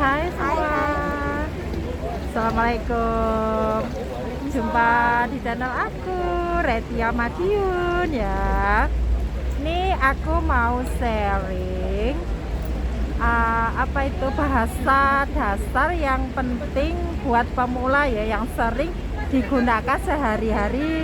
Hai Hai, semua, hai. Assalamualaikum. Jumpa di channel aku, Retia Madiun ya. Nih aku mau sharing apa itu bahasa dasar yang penting buat pemula ya, yang sering digunakan sehari-hari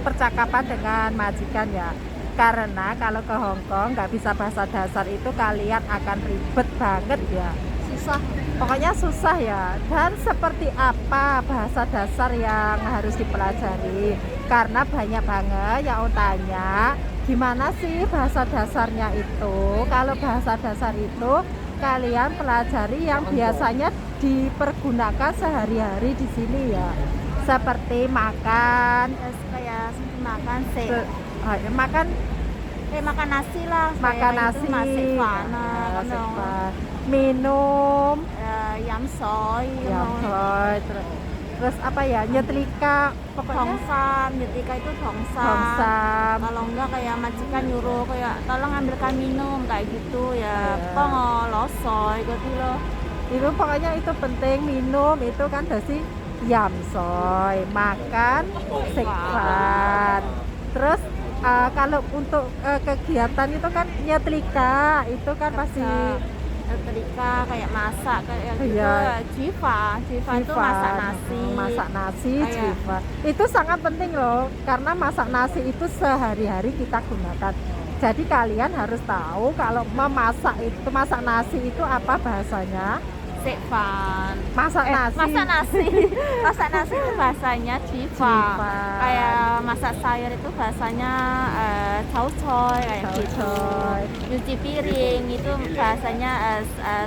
percakapan dengan majikan ya. Karena kalau ke Hong Kong nggak bisa bahasa dasar itu kalian akan ribet banget ya. Susah. Pokoknya susah ya. Dan seperti apa bahasa dasar yang harus dipelajari? Karena banyak banget yang tanya, gimana sih bahasa dasarnya itu? Kalau bahasa dasar itu kalian pelajari yang biasanya dipergunakan sehari-hari di sini ya. Seperti makan, Terus kayak seperti makan sih. makan Kayak makan nasi lah. makan Kayak nasi, itu masih fana. minum, Yam soy. ya Floy, terus apa ya, nyetrika, pokoknya Dongsam. Nyetika itu dongsam. dongsam. Kalau enggak kayak majikan nyuruh kayak tolong ambilkan minum kayak gitu ya. Iya. Pongo losoy gitu loh. Itu pokoknya itu penting, minum itu kan dasi yamsoy, makan sekvan. Terus kalau untuk kegiatan itu kan nyetrika, itu kan pasti Nyetrika kayak masak kayak gitu. Iya. Jiva itu masak nasi. masak nasi, Kayak- jiva. Itu sangat penting loh, karena masak nasi itu sehari-hari kita gunakan. Jadi kalian harus tahu kalau masak nasi itu apa bahasanya? Sekvan. Masak nasi. Masak nasi itu bahasanya jiva. Jiva. Kayak masak sayur itu bahasanya caucoy kayak gitu. Caucoy. Nyuci piring itu bahasanya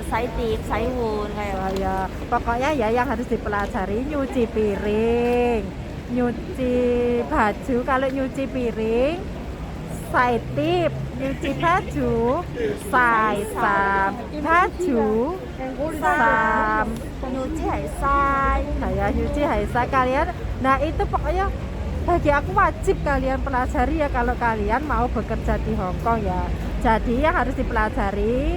saitip, saiwun kayak Saya pokoknya ya yang harus dipelajari nyuci piring, nyuci baju. Kalau nyuci piring, saitip, nyuci baju, saisam, baju, sam, nyuci haisai. saya nyuci haisa kalian. Nah itu pokoknya bagi aku wajib kalian pelajari ya kalau kalian mau bekerja di Hong Kong ya. Jadi yang harus dipelajari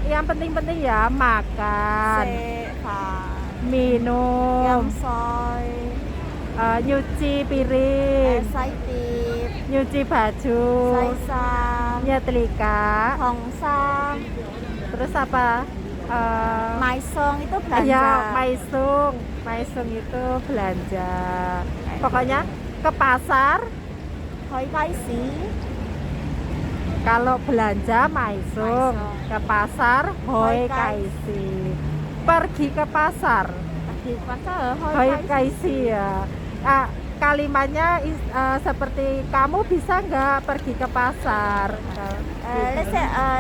yang penting-penting ya, makan, Sekvan. minum, Yam soy. nyuci piring, Saitip. nyuci baju, Saisam. nyetrika, Hongsam. terus apa? Maisong itu belanja. Ya, maisung itu belanja. Pokoknya ke pasar, Hoi kaisi. kalau belanja maisung, Maisung. ke pasar hoi Hoi kaisi. Pergi ke pasar Di pasar hoi kaisi ya. Kalimatnya seperti kamu bisa nggak pergi ke pasar?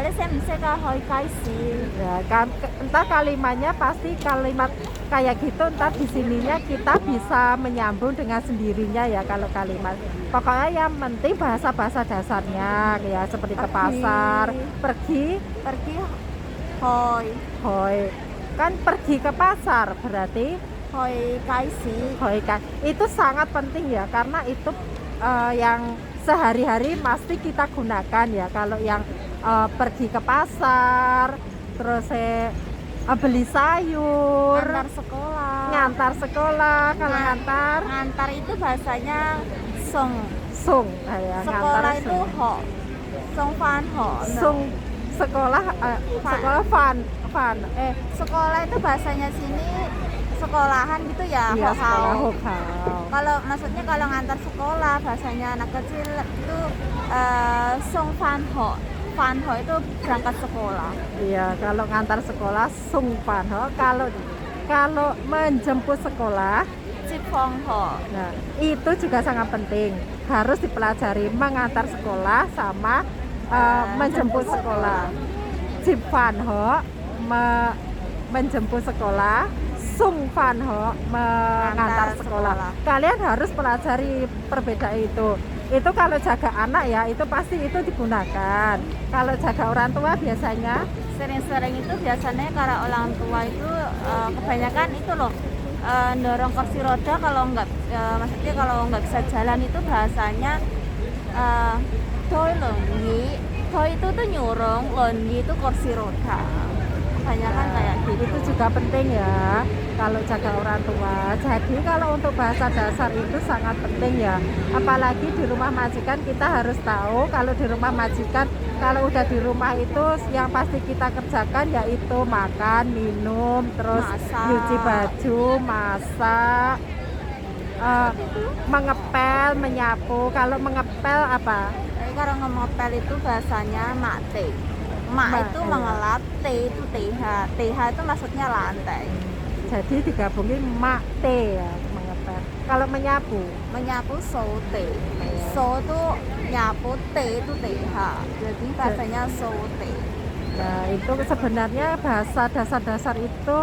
Lesen bisa ke hoi kaisi. Ya, kan entah kalimatnya pasti kalimat kayak gitu, entar di sininya kita bisa menyambung dengan sendirinya ya kalau kalimat. Pokoknya yang penting bahasa-bahasa dasarnya ya, seperti ke Pergi. pasar, pergi, Hoi. hoi. Kan pergi ke pasar berarti Hoi kaisi. hoi kan. Itu sangat penting ya, karena itu yang sehari-hari pasti kita gunakan ya. Kalau yang pergi ke pasar, terus beli sayur, Antar sekolah. ngantar sekolah. Kalau Ngantar itu bahasanya song. sung kayak Sekolah ngantar itu ho. Song fan ho. sung sekolah sekolah fan Sekolah itu bahasanya sini sekolahan gitu ya. iya, sekolah Hokao. hokao. Kalau maksudnya kalau ngantar sekolah bahasanya anak kecil itu song fan ho. Fan ho itu berangkat sekolah. Iya, kalau ngantar sekolah sung fan ho. Kalau menjemput sekolah, Cipong ho. nah itu juga sangat penting, harus dipelajari mengantar sekolah sama menjemput sekolah. Jip fan ho menjemput sekolah, sung fan ho mengantar Mengantar sekolah. sekolah. Kalian harus pelajari perbedaan itu. Itu kalau jaga anak ya, itu pasti itu digunakan. Kalau jaga orang tua biasanya Sering-sering itu biasanya karena orang tua itu kebanyakan itu loh dorong kursi roda kalau maksudnya kalau nggak bisa jalan itu bahasanya doi longi. Doi itu tuh nyurung, longi itu kursi roda. kebanyakan kayak gitu. Itu juga penting ya kalau jaga orang tua. Jadi kalau untuk bahasa dasar itu sangat penting ya. Apalagi di rumah majikan kita harus tahu kalau di rumah majikan, kalau udah di rumah itu yang pasti kita kerjakan yaitu makan, minum, terus Masak. nyuci baju, masak, mengepel, menyapu. Kalau mengepel apa? Tapi kalau ngepel itu bahasanya mate. Mak Mak, itu iya. mengelap, T itu TH. TH itu maksudnya lantai. Jadi digabungin mak te ya, mengepel. Kalau menyapu, Menyapu sote. Iya. So itu nyapu, T itu TH. Jadi bahasanya sote. nah itu sebenarnya bahasa dasar-dasar itu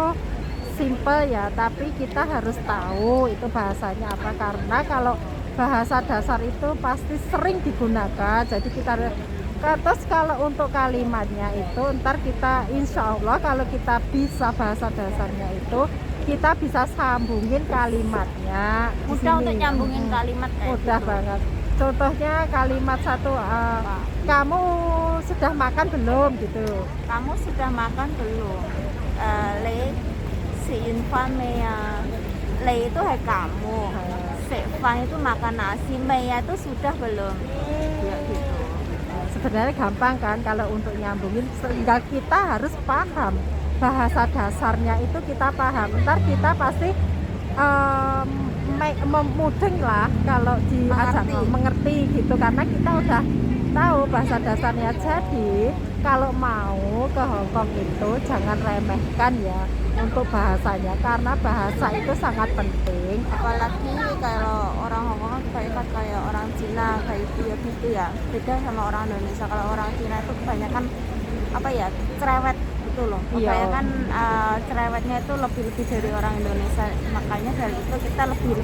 simple ya, tapi kita harus tahu itu bahasanya apa, karena kalau bahasa dasar itu pasti sering digunakan, jadi kita terus kalau untuk kalimatnya itu ntar kita insya Allah kalau kita bisa bahasa dasarnya itu kita bisa sambungin kalimatnya di Mudah sini. untuk nyambungin kalimat kayak Mudah gitu. banget. Contohnya kalimat satu, kamu sudah makan belum gitu. Kamu sudah makan belum? Le si infan meya. Le itu hai kamu. Si fan itu makan nasi. Meya itu sudah belum? Ya gitu. Sebenarnya gampang kan kalau untuk nyambungin, sehingga kita harus paham bahasa dasarnya itu kita paham. Ntar kita pasti mudeng lah kalau diajak mengerti gitu, karena kita udah tahu bahasa dasarnya. Jadi kalau mau ke Hongkong itu jangan remehkan ya untuk bahasanya, karena bahasa itu sangat penting. Apalagi kalau orang Hongkong kan kebanyakan kayak orang Cina kayak gitu ya. Beda sama orang Indonesia. Kalau orang Cina itu kebanyakan apa ya, cerewet gitu loh. Iya. Kebanyakan cerewetnya itu lebih dari orang Indonesia. Makanya dari itu kita lebih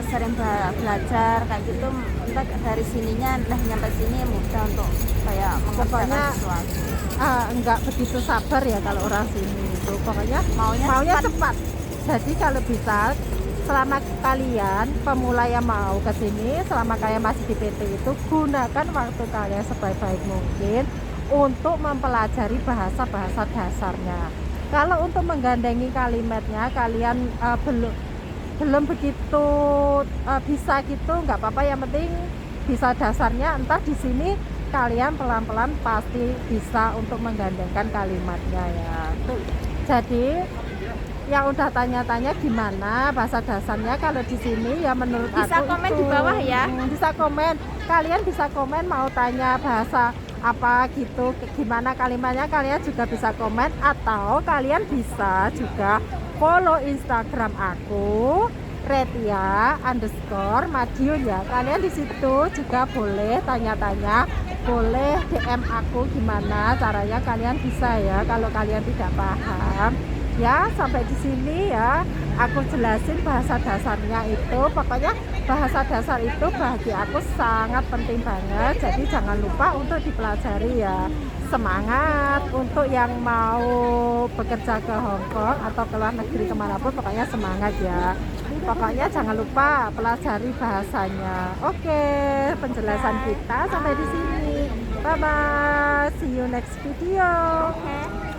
sering belajar kayak gitu. Entah dari sininya, nyampe sini mudah untuk kayak mengerjakan Pokoknya sesuatu. enggak begitu sabar ya kalau orang sini itu, pokoknya Maunya cepat. Jadi kalau bisa, selama kalian pemula yang mau ke sini, selama kalian masih di PT itu, gunakan waktu kalian sebaik-baik mungkin untuk mempelajari bahasa-bahasa dasarnya. Kalau untuk menggandengi kalimatnya kalian belum begitu bisa gitu, nggak apa-apa, yang penting bisa dasarnya. Entah di sini kalian pelan-pelan pasti bisa untuk menggandengkan kalimatnya ya. Jadi yang udah tanya-tanya gimana bahasa dasarnya kalau di sini ya, menurut Bisa aku komen itu di bawah ya. Bisa komen, kalian bisa komen mau tanya bahasa apa gitu, gimana kalimatnya, kalian juga bisa komen, atau kalian bisa juga follow Instagram aku Retia_Madiun ya. Kalian di situ juga boleh tanya-tanya, boleh DM aku gimana caranya, kalian bisa ya kalau kalian tidak paham. Ya, sampai di sini ya aku jelasin bahasa dasarnya itu. Pokoknya bahasa dasar itu bagi aku sangat penting banget, jadi jangan lupa untuk dipelajari ya. Semangat untuk yang mau bekerja ke Hongkong atau ke luar negeri kemanapun, pokoknya semangat ya. Pokoknya jangan lupa pelajari bahasanya. Oke, penjelasan kita sampai di sini. Bye bye, see you next video. Oke.